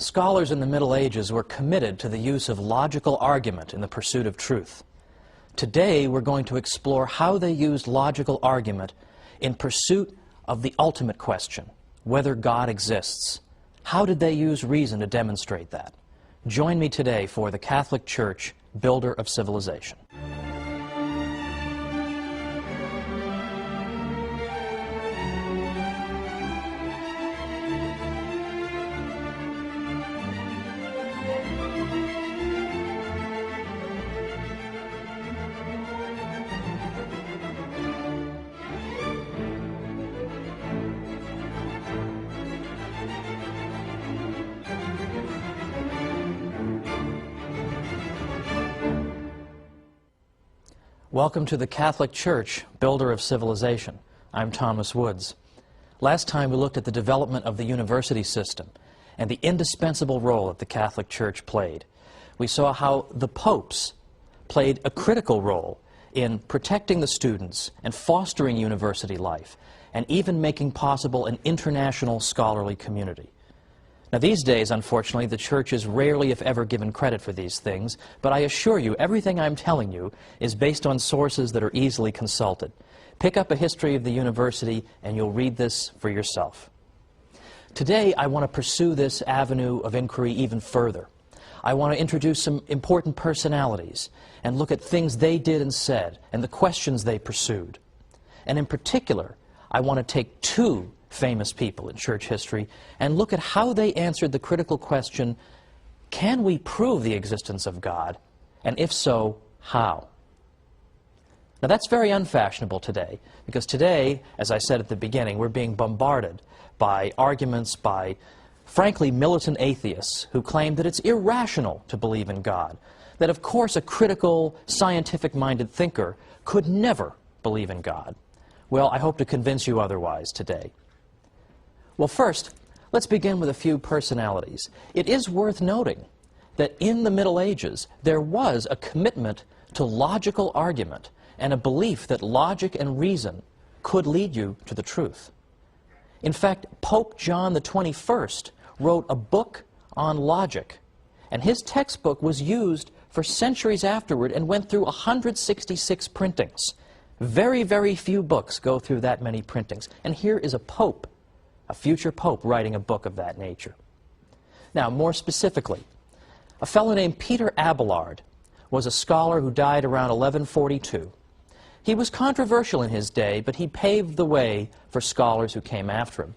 Scholars in the Middle Ages were committed to the use of logical argument in the pursuit of truth. Today, we're going to explore how they used logical argument in pursuit of the ultimate question, whether God exists. How did they use reason to demonstrate that? Join me today for the Catholic Church, Builder of Civilization. Welcome to the Catholic Church, Builder of Civilization. I'm Thomas Woods. Last time we looked at the development of the university system and the indispensable role that the Catholic Church played. We saw how the popes played a critical role in protecting the students and fostering university life, and even making possible an international scholarly community. Now, these days, unfortunately, the Church is rarely, if ever, given credit for these things, but I assure you, everything I'm telling you is based on sources that are easily consulted. Pick up a history of the university, and you'll read this for yourself. Today, I want to pursue this avenue of inquiry even further. I want to introduce some important personalities and look at things they did and said, and the questions they pursued. And in particular, I want to take two famous people in church history and look at how they answered the critical question, can we prove the existence of God? And if so, how? Now that's very unfashionable today, because today, as I said at the beginning, we're being bombarded by arguments by, frankly, militant atheists who claim that it's irrational to believe in God, that of course a critical, scientific-minded thinker could never believe in God. Well, I hope to convince you otherwise today. Well, first, let's begin with a few personalities. It is worth noting that in the Middle Ages, there was a commitment to logical argument and a belief that logic and reason could lead you to the truth. In fact, Pope John XXI wrote a book on logic, and his textbook was used for centuries afterward and went through 166 printings. Very, very few books go through that many printings. And here is a pope, a future pope, writing a book of that nature. Now, more specifically, a fellow named Peter Abelard was a scholar who died around 1142. He was controversial in his day, but he paved the way for scholars who came after him.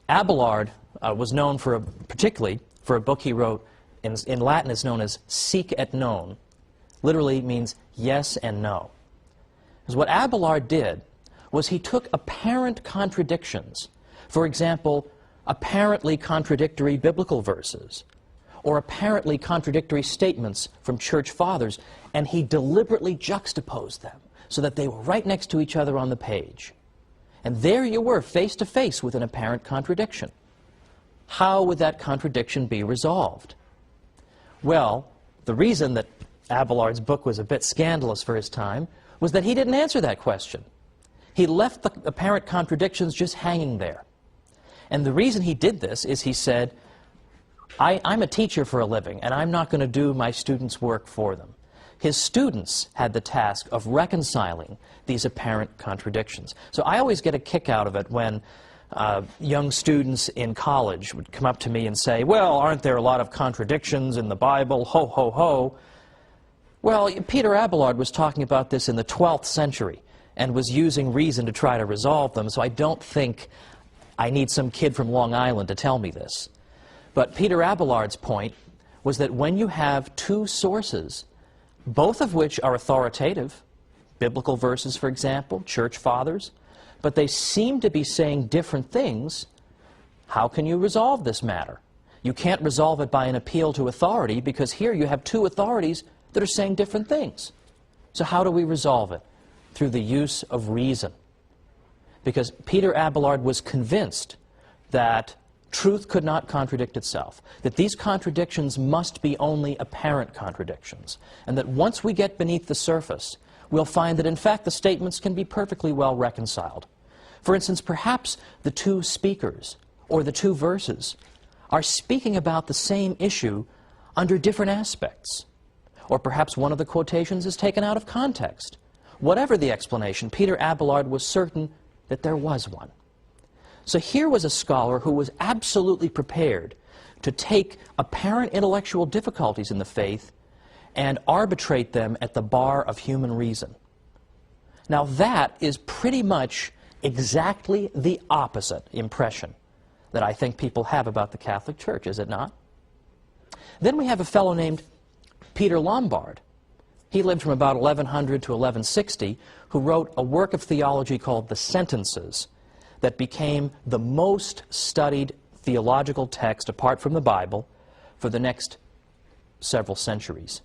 Abelard was known particularly for a book he wrote, in Latin is known as Sic et Non. Literally means yes and no. Because what Abelard did was he took apparent contradictions, for example, apparently contradictory biblical verses, or apparently contradictory statements from church fathers, and he deliberately juxtaposed them so that they were right next to each other on the page. And there you were, face to face with an apparent contradiction. How would that contradiction be resolved? Well, the reason that Abelard's book was a bit scandalous for his time was that he didn't answer that question. He left the apparent contradictions just hanging there. And the reason he did this is he said, I'm a teacher for a living, and I'm not going to do my students' work for them. His students had the task of reconciling these apparent contradictions. So I always get a kick out of it when young students in college would come up to me and say, well, aren't there a lot of contradictions in the Bible? Ho, ho, ho. Well, Peter Abelard was talking about this in the 12th century and was using reason to try to resolve them, so I don't think I need some kid from Long Island to tell me this. But Peter Abelard's point was that when you have two sources, both of which are authoritative, biblical verses, for example, church fathers, but they seem to be saying different things, how can you resolve this matter? You can't resolve it by an appeal to authority, because here you have two authorities that are saying different things. So how do we resolve it? Through the use of reason. Because Peter Abelard was convinced that truth could not contradict itself, that these contradictions must be only apparent contradictions, and that once we get beneath the surface, we'll find that in fact the statements can be perfectly well reconciled. For instance, perhaps the two speakers or the two verses are speaking about the same issue under different aspects. Or perhaps one of the quotations is taken out of context. Whatever the explanation, Peter Abelard was certain that there was one. So here was a scholar who was absolutely prepared to take apparent intellectual difficulties in the faith and arbitrate them at the bar of human reason. Now that is pretty much exactly the opposite impression that I think people have about the Catholic Church, is it not? Then we have a fellow named Peter Lombard. He lived from about 1100 to 1160, who wrote a work of theology called the Sentences that became the most studied theological text, apart from the Bible, for the next several centuries.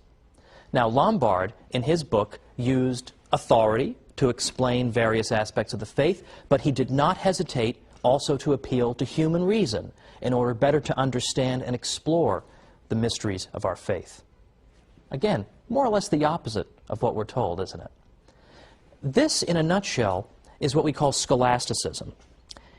Now, Lombard, in his book, used authority to explain various aspects of the faith, but he did not hesitate also to appeal to human reason in order better to understand and explore the mysteries of our faith. Again, more or less the opposite of what we're told, isn't it? This, in a nutshell, is what we call scholasticism.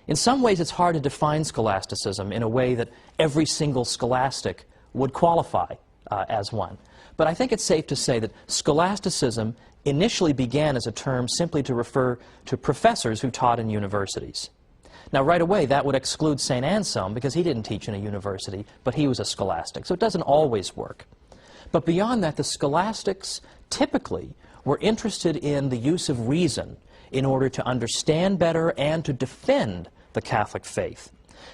In some ways, it's hard to define scholasticism in a way that every single scholastic would qualify as one. But I think it's safe to say that scholasticism initially began as a term simply to refer to professors who taught in universities. Now, right away, that would exclude St. Anselm, because he didn't teach in a university, but he was a scholastic, so it doesn't always work. But beyond that, the scholastics typically were interested in the use of reason in order to understand better and to defend the Catholic faith.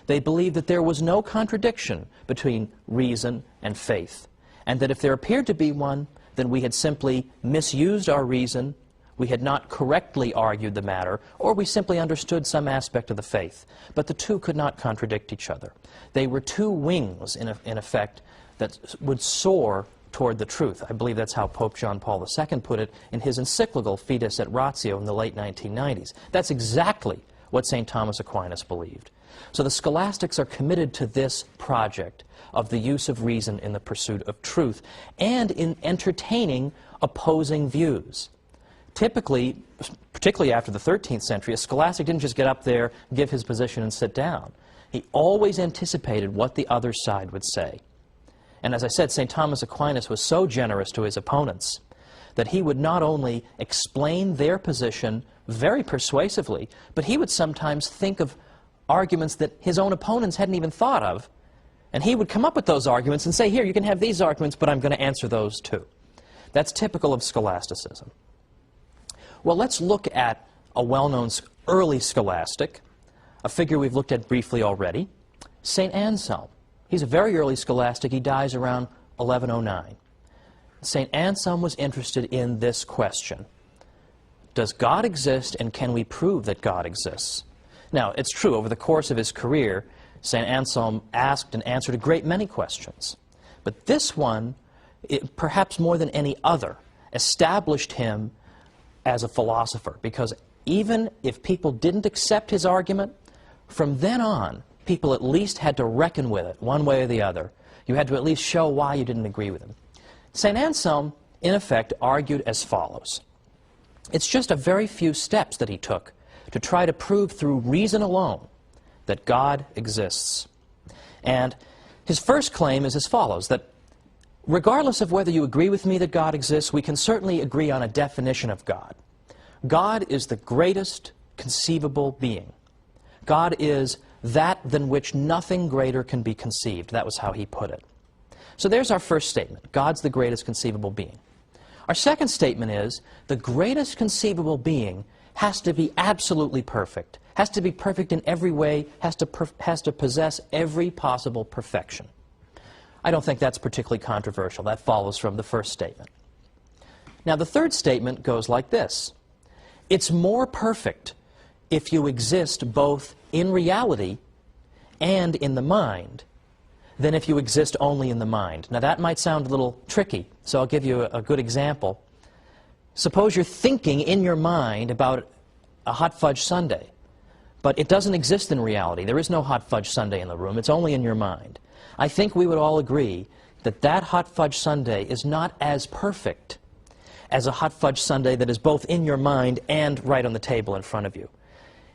They believed that there was no contradiction between reason and faith, and that if there appeared to be one, then we had simply misused our reason, we had not correctly argued the matter, or we simply understood some aspect of the faith. But the two could not contradict each other. They were two wings, in effect, that would soar toward the truth. I believe that's how Pope John Paul II put it in his encyclical Fides et Ratio in the late 1990s. That's exactly what St. Thomas Aquinas believed. So the scholastics are committed to this project of the use of reason in the pursuit of truth and in entertaining opposing views. Typically, particularly after the 13th century, a scholastic didn't just get up there, give his position, and sit down. He always anticipated what the other side would say. And as I said, St. Thomas Aquinas was so generous to his opponents that he would not only explain their position very persuasively, but he would sometimes think of arguments that his own opponents hadn't even thought of, and he would come up with those arguments and say, here, you can have these arguments, but I'm going to answer those too. That's typical of scholasticism. Well, let's look at a well-known early scholastic, a figure we've looked at briefly already, St. Anselm. He's a very early scholastic. He dies around 1109. St. Anselm was interested in this question: does God exist, and can we prove that God exists? Now, it's true, over the course of his career, St. Anselm asked and answered a great many questions. But this one, perhaps more than any other, established him as a philosopher, because even if people didn't accept his argument, from then on, people at least had to reckon with it, one way or the other. You had to at least show why you didn't agree with him. St. Anselm, in effect, argued as follows. It's just a very few steps that he took to try to prove through reason alone that God exists. And his first claim is as follows, that regardless of whether you agree with me that God exists, we can certainly agree on a definition of God. God is the greatest conceivable being. God is that than which nothing greater can be conceived. That was how he put it. So there's our first statement. God's the greatest conceivable being. Our second statement is the greatest conceivable being has to be absolutely perfect, has to be perfect in every way, has to possess every possible perfection. I don't think that's particularly controversial. That follows from the first statement. Now, the third statement goes like this. It's more perfect if you exist both in reality and in the mind than if you exist only in the mind. Now, that might sound a little tricky, so I'll give you a good example. Suppose you're thinking in your mind about a hot fudge sundae, but it doesn't exist in reality. There is no hot fudge sundae in the room. It's only in your mind. I think we would all agree that that hot fudge sundae is not as perfect as a hot fudge sundae that is both in your mind and right on the table in front of you.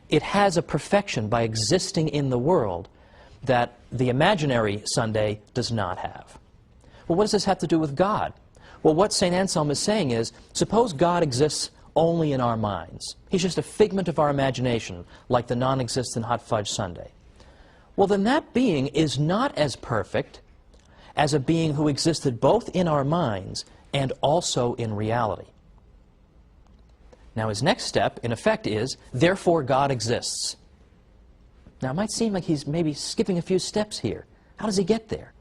It has a perfection by existing in the world that the imaginary Sunday does not have. Well, what does this have to do with God? Well, what St. Anselm is saying is, suppose God exists only in our minds. He's just a figment of our imagination, like the non-existent hot fudge sundae. Well, then that being is not as perfect as a being who existed both in our minds and also in reality. Now, his next step, in effect, is, therefore God exists. Now, it might seem like he's maybe skipping a few steps here. How does he get there?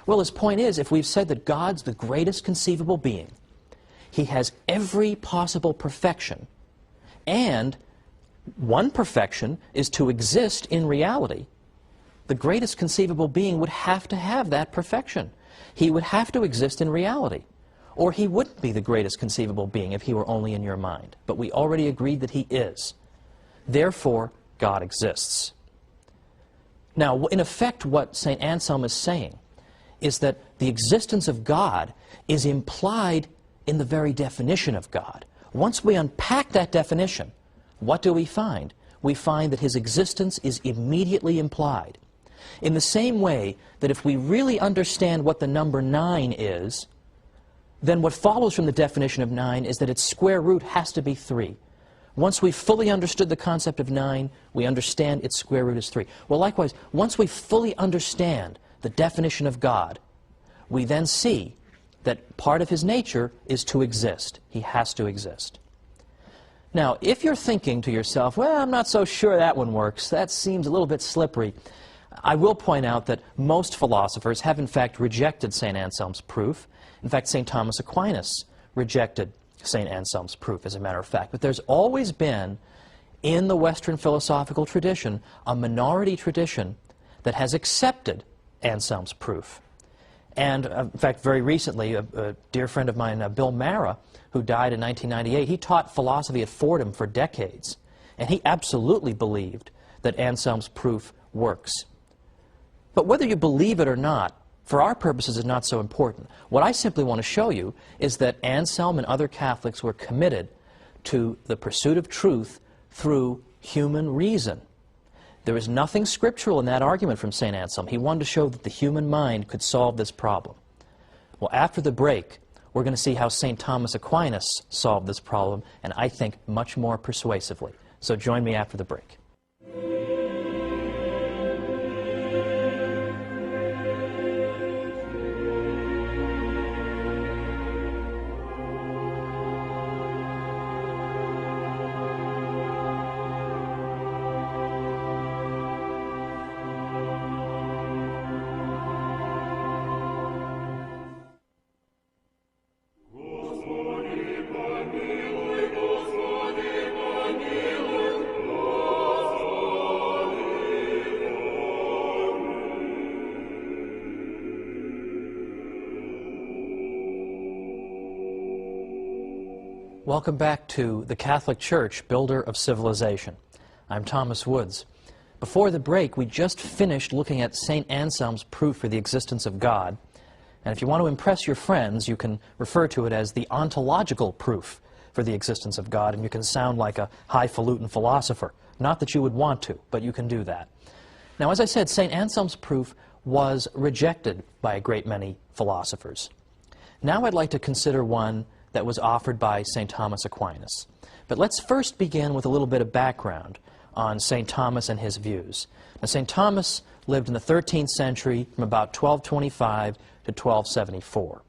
Well, his point is, if we've said that God's the greatest conceivable being, he has every possible perfection, and one perfection is to exist in reality, the greatest conceivable being would have to have that perfection. He would have to exist in reality, or he wouldn't be the greatest conceivable being if he were only in your mind. But we already agreed that he is. Therefore, God exists. Now, in effect, what St. Anselm is saying is that the existence of God is implied in the very definition of God. Once we unpack that definition, what do we find? We find that his existence is immediately implied. In the same way that if we really understand what the number 9 is, then what follows from the definition of 9 is that its square root has to be 3. Once we've fully understood the concept of 9, we understand its square root is 3. Well, likewise, once we fully understand the definition of God, we then see that part of his nature is to exist. He has to exist. Now, if you're thinking to yourself, well, I'm not so sure that one works, that seems a little bit slippery, I will point out that most philosophers have in fact rejected St. Anselm's proof. In fact, St. Thomas Aquinas rejected St. Anselm's proof, as a matter of fact. But there's always been, in the Western philosophical tradition, a minority tradition that has accepted Anselm's proof. And, in fact, very recently, a dear friend of mine, Bill Mara, who died in 1998, he taught philosophy at Fordham for decades. And he absolutely believed that Anselm's proof works. But whether you believe it or not, for our purposes, is not so important. What I simply want to show you is that Anselm and other Catholics were committed to the pursuit of truth through human reason. There is nothing scriptural in that argument from St. Anselm. He wanted to show that the human mind could solve this problem. Well, after the break, we're going to see how St. Thomas Aquinas solved this problem, and I think much more persuasively. So join me after the break. Welcome back to the Catholic Church, Builder of Civilization. I'm Thomas Woods. Before the break, we just finished looking at St. Anselm's proof for the existence of God. And if you want to impress your friends, you can refer to it as the ontological proof for the existence of God, and you can sound like a highfalutin philosopher. Not that you would want to, but you can do that. Now, as I said, St. Anselm's proof was rejected by a great many philosophers. Now I'd like to consider one that was offered by St. Thomas Aquinas. But let's first begin with a little bit of background on St. Thomas and his views. Now, St. Thomas lived in the 13th century from about 1225 to 1274.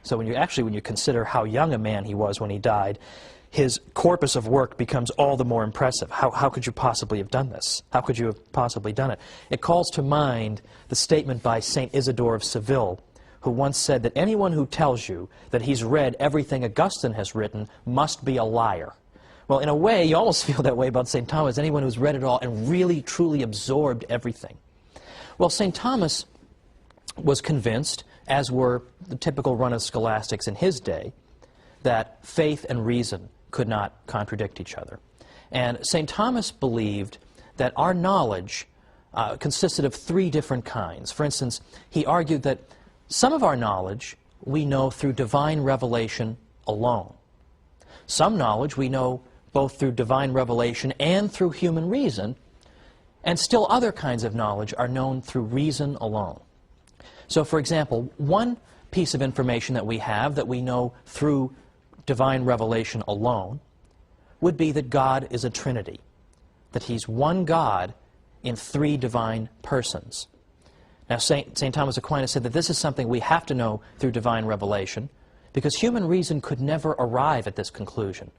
So when you consider how young a man he was when he died, his corpus of work becomes all the more impressive. How could you possibly have done this? How could you have possibly done it? It calls to mind the statement by St. Isidore of Seville, who once said that anyone who tells you that he's read everything Augustine has written must be a liar. Well, in a way, you almost feel that way about St. Thomas, anyone who's read it all and really, truly absorbed everything. Well, St. Thomas was convinced, as were the typical run of scholastics in his day, that faith and reason could not contradict each other. And St. Thomas believed that our knowledge consisted of 3 different kinds. For instance, he argued that some of our knowledge we know through divine revelation alone. Some knowledge we know both through divine revelation and through human reason. And still other kinds of knowledge are known through reason alone. So, for example, one piece of information that we have that we know through divine revelation alone would be that God is a Trinity, that He's one God in three divine persons. Now, St. Thomas Aquinas said that this is something we have to know through divine revelation because human reason could never arrive at this conclusion.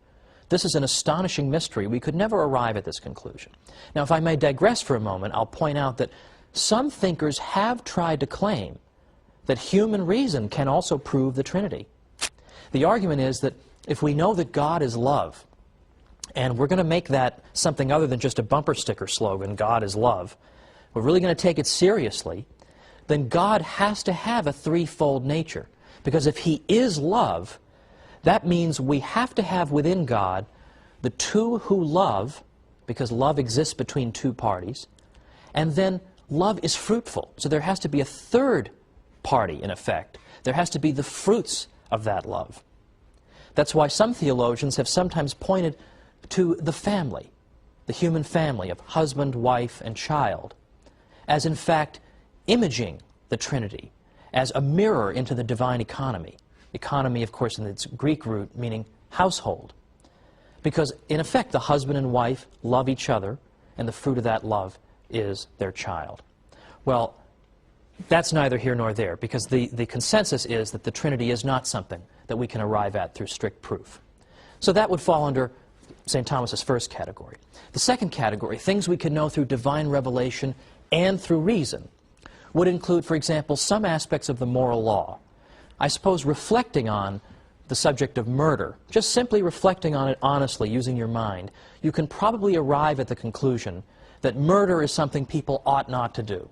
This is an astonishing mystery. We could never arrive at this conclusion. Now, if I may digress for a moment, I'll point out that some thinkers have tried to claim that human reason can also prove the Trinity. The argument is that if we know that God is love, and we're going to make that something other than just a bumper sticker slogan, God is love, we're really going to take it seriously, then God has to have a threefold nature. Because if He is love, that means we have to have within God the two who love, because love exists between two parties, and then love is fruitful. So there has to be a third party, in effect. There has to be the fruits of that love. That's why some theologians have sometimes pointed to the family, the human family of husband, wife, and child, as in fact imaging the Trinity, as a mirror into the divine economy. Economy, of course, in its Greek root, meaning household. Because, in effect, the husband and wife love each other, and the fruit of that love is their child. Well, that's neither here nor there, because the consensus is that the Trinity is not something that we can arrive at through strict proof. So that would fall under St. Thomas's first category. The second category, things we can know through divine revelation and through reason, would include, for example, some aspects of the moral law. I suppose reflecting on the subject of murder, just simply reflecting on it honestly, using your mind, you can probably arrive at the conclusion that murder is something people ought not to do.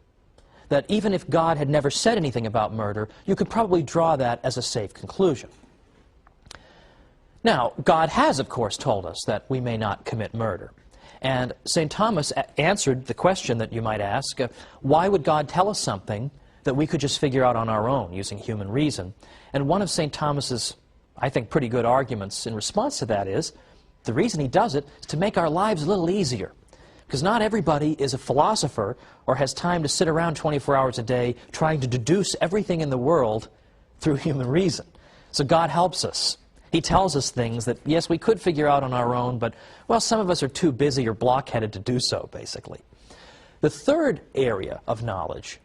That even if God had never said anything about murder, you could probably draw that as a safe conclusion. Now, God has, of course, told us that we may not commit murder. And St. Thomas answered the question that you might ask, why would God tell us something that we could just figure out on our own using human reason? And one of St. Thomas's, I think, pretty good arguments in response to that is, the reason he does it is to make our lives a little easier. Because not everybody is a philosopher or has time to sit around 24 hours a day trying to deduce everything in the world through human reason. So God helps us. He tells us things that, yes, we could figure out on our own, but, well, some of us are too busy or blockheaded to do so, basically. The third area of knowledge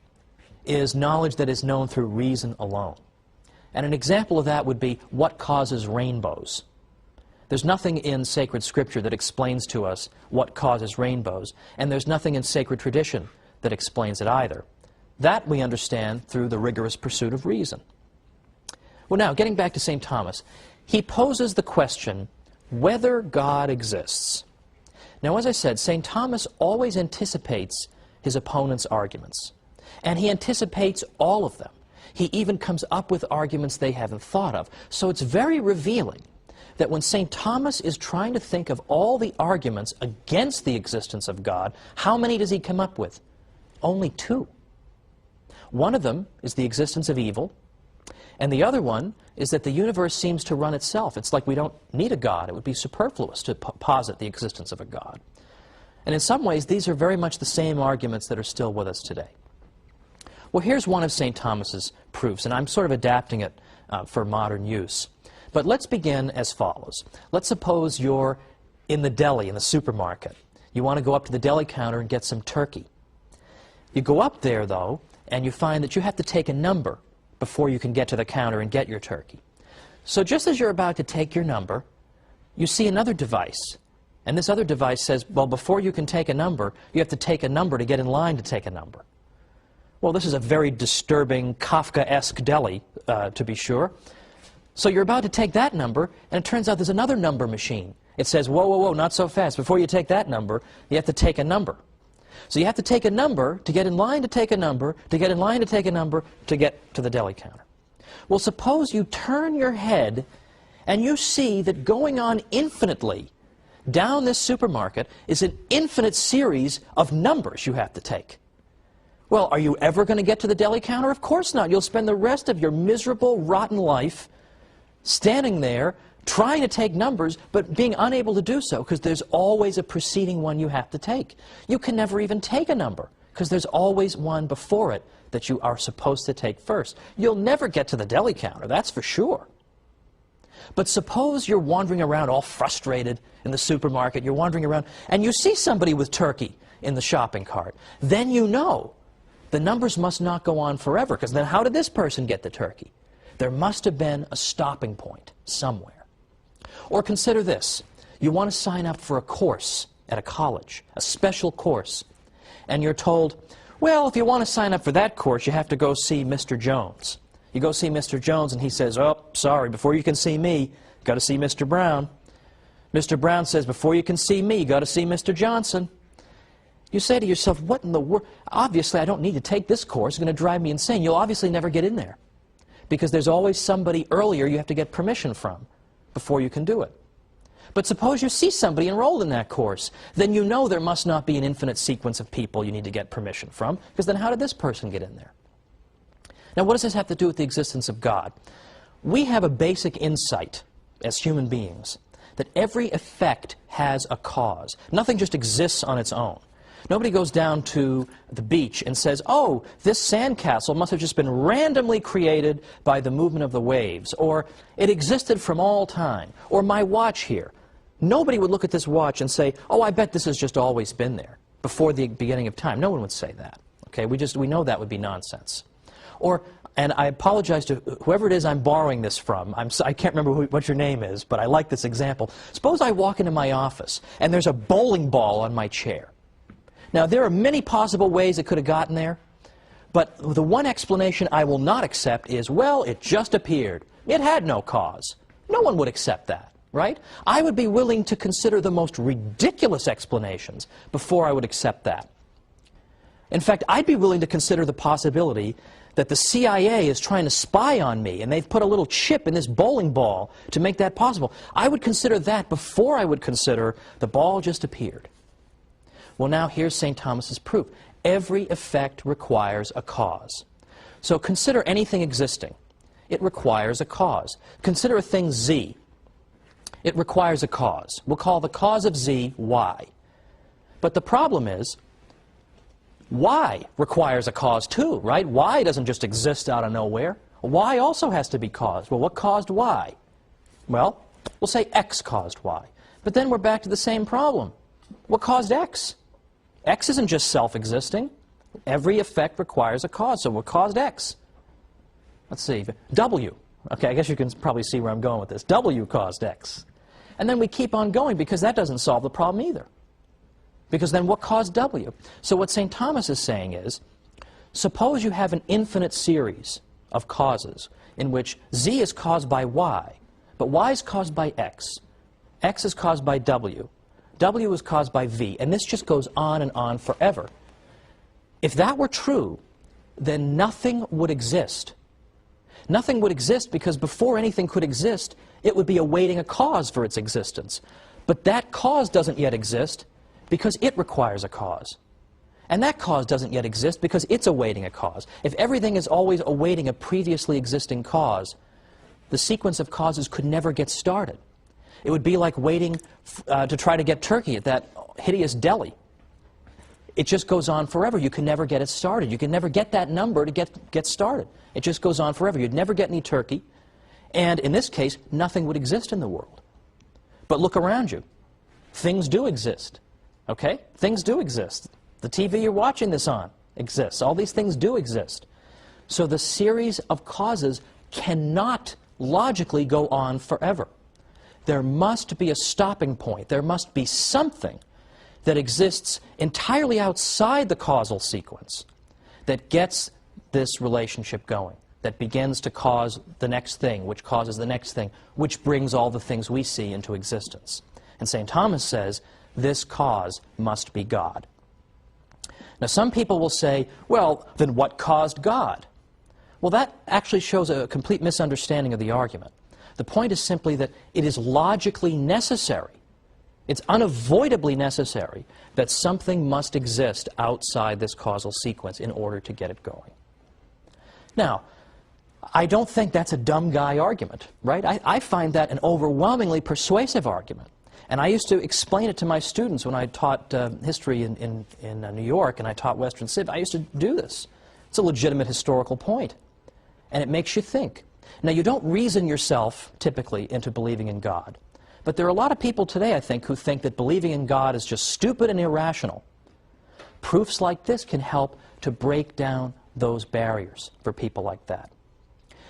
is knowledge that is known through reason alone. And an example of that would be what causes rainbows. There's nothing in sacred scripture that explains to us what causes rainbows, and there's nothing in sacred tradition that explains it either. That we understand through the rigorous pursuit of reason. Well, now, getting back to St. Thomas, he poses the question whether God exists. Now, as I said, St. Thomas always anticipates his opponent's arguments, and he anticipates all of them. He even comes up with arguments they haven't thought of. So it's very revealing that when St. Thomas is trying to think of all the arguments against the existence of God, how many does he come up with? Only two. One of them is the existence of evil, and the other one is that the universe seems to run itself. It's like we don't need a God. It would be superfluous to posit the existence of a God. And in some ways, these are very much the same arguments that are still with us today. Well, here's one of St. Thomas's proofs, and I'm sort of adapting it for modern use. But let's begin as follows. Let's suppose you're in the deli, in the supermarket. You want to go up to the deli counter and get some turkey. You go up there, though, and you find that you have to take a number before you can get to the counter and get your turkey. So just as you're about to take your number, you see another device. And this other device says, well, before you can take a number, you have to take a number to get in line to take a number. Well, this is a very disturbing, Kafkaesque deli, to be sure. So you're about to take that number, and it turns out there's another number machine. It says, whoa, whoa, whoa, not so fast. Before you take that number, you have to take a number. So you have to take a number to get in line to take a number, to get in line to take a number, to get to the deli counter. Well, suppose you turn your head and you see that going on infinitely down this supermarket is an infinite series of numbers you have to take. Well, are you ever going to get to the deli counter? Of course not. You'll spend the rest of your miserable, rotten life standing there trying to take numbers, but being unable to do so because there's always a preceding one you have to take. You can never even take a number because there's always one before it that you are supposed to take first. You'll never get to the deli counter, that's for sure. But suppose you're wandering around all frustrated in the supermarket, you're wandering around, and you see somebody with turkey in the shopping cart. Then you know the numbers must not go on forever, because then how did this person get the turkey? There must have been a stopping point somewhere. Or consider this. You want to sign up for a course at a college, a special course, and you're told, well, if you want to sign up for that course, you have to go see Mr. Jones. You go see Mr. Jones, and he says, oh, sorry, before you can see me, you've got to see Mr. Brown. Mr. Brown says, before you can see me, you've got to see Mr. Johnson. You say to yourself, what in the world? Obviously, I don't need to take this course. It's going to drive me insane. You'll obviously never get in there because there's always somebody earlier you have to get permission from before you can do it. But suppose you see somebody enrolled in that course. Then you know there must not be an infinite sequence of people you need to get permission from, because then how did this person get in there? Now, what does this have to do with the existence of God? We have a basic insight as human beings that every effect has a cause. Nothing just exists on its own. Nobody goes down to the beach and says, oh, this sandcastle must have just been randomly created by the movement of the waves, or it existed from all time, or my watch here. Nobody would look at this watch and say, oh, I bet this has just always been there before the beginning of time. No one would say that. Okay? We know that would be nonsense. Or, and I apologize to whoever it is I'm borrowing this from. I can't remember what your name is, but I like this example. Suppose I walk into my office and there's a bowling ball on my chair. Now, there are many possible ways it could have gotten there, but the one explanation I will not accept is, well, it just appeared. It had no cause. No one would accept that, right? I would be willing to consider the most ridiculous explanations before I would accept that. In fact, I'd be willing to consider the possibility that the CIA is trying to spy on me, and they've put a little chip in this bowling ball to make that possible. I would consider that before I would consider the ball just appeared. Well, now here's St. Thomas's proof. Every effect requires a cause. So consider anything existing. It requires a cause. Consider a thing Z. It requires a cause. We'll call the cause of Z Y. But the problem is, Y requires a cause too, right? Y doesn't just exist out of nowhere. Y also has to be caused. Well, what caused Y? Well, we'll say X caused Y. But then we're back to the same problem. What caused X? X isn't just self-existing. Every effect requires a cause. So what caused X? Let's see. W. Okay, I guess you can probably see where I'm going with this. W caused X. And then we keep on going because that doesn't solve the problem either. Because then what caused W? So what St. Thomas is saying is, suppose you have an infinite series of causes in which Z is caused by Y, but Y is caused by X. X is caused by W. W is caused by V, and this just goes on and on forever. If that were true, then nothing would exist. Nothing would exist because before anything could exist, it would be awaiting a cause for its existence. But that cause doesn't yet exist because it requires a cause. And that cause doesn't yet exist because it's awaiting a cause. If everything is always awaiting a previously existing cause, the sequence of causes could never get started. It would be like waiting to try to get turkey at that hideous deli. It just goes on forever. You can never get it started. You can never get that number to get started. It just goes on forever. You'd never get any turkey. And in this case, nothing would exist in the world. But look around you. Things do exist. Okay? Things do exist. The TV you're watching this on exists. All these things do exist. So the series of causes cannot logically go on forever. There must be a stopping point. There must be something that exists entirely outside the causal sequence that gets this relationship going, that begins to cause the next thing, which causes the next thing, which brings all the things we see into existence. And St. Thomas says, this cause must be God. Now, some people will say, well, then what caused God? Well, that actually shows a complete misunderstanding of the argument. The point is simply that it is logically necessary, it's unavoidably necessary, that something must exist outside this causal sequence in order to get it going. Now, I don't think that's a dumb guy argument, right? I find that an overwhelmingly persuasive argument. And I used to explain it to my students when I taught history in New York and I taught Western Civ. I used to do this. It's a legitimate historical point. And it makes you think. Now, you don't reason yourself, typically, into believing in God. But there are a lot of people today, I think, who think that believing in God is just stupid and irrational. Proofs like this can help to break down those barriers for people like that.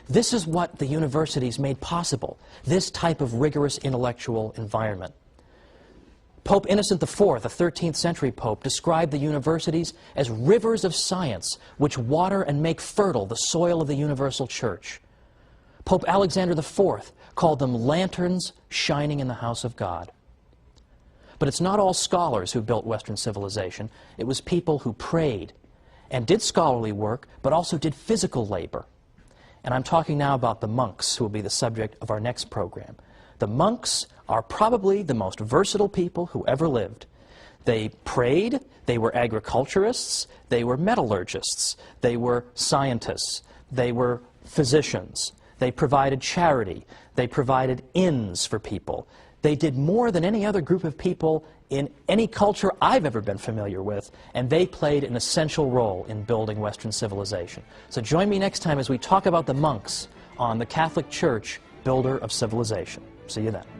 This is what the universities made possible, this type of rigorous intellectual environment. Pope Innocent IV, the 13th century pope, described the universities as rivers of science which water and make fertile the soil of the universal church. Pope Alexander IV called them lanterns shining in the house of God. But it's not all scholars who built Western civilization. It was people who prayed and did scholarly work, but also did physical labor. And I'm talking now about the monks, who will be the subject of our next program. The monks are probably the most versatile people who ever lived. They prayed, they were agriculturists, they were metallurgists, they were scientists, they were physicians, they provided charity, they provided inns for people. They did more than any other group of people in any culture I've ever been familiar with, and they played an essential role in building Western civilization. So join me next time as we talk about the monks on the Catholic Church, Builder of Civilization. See you then.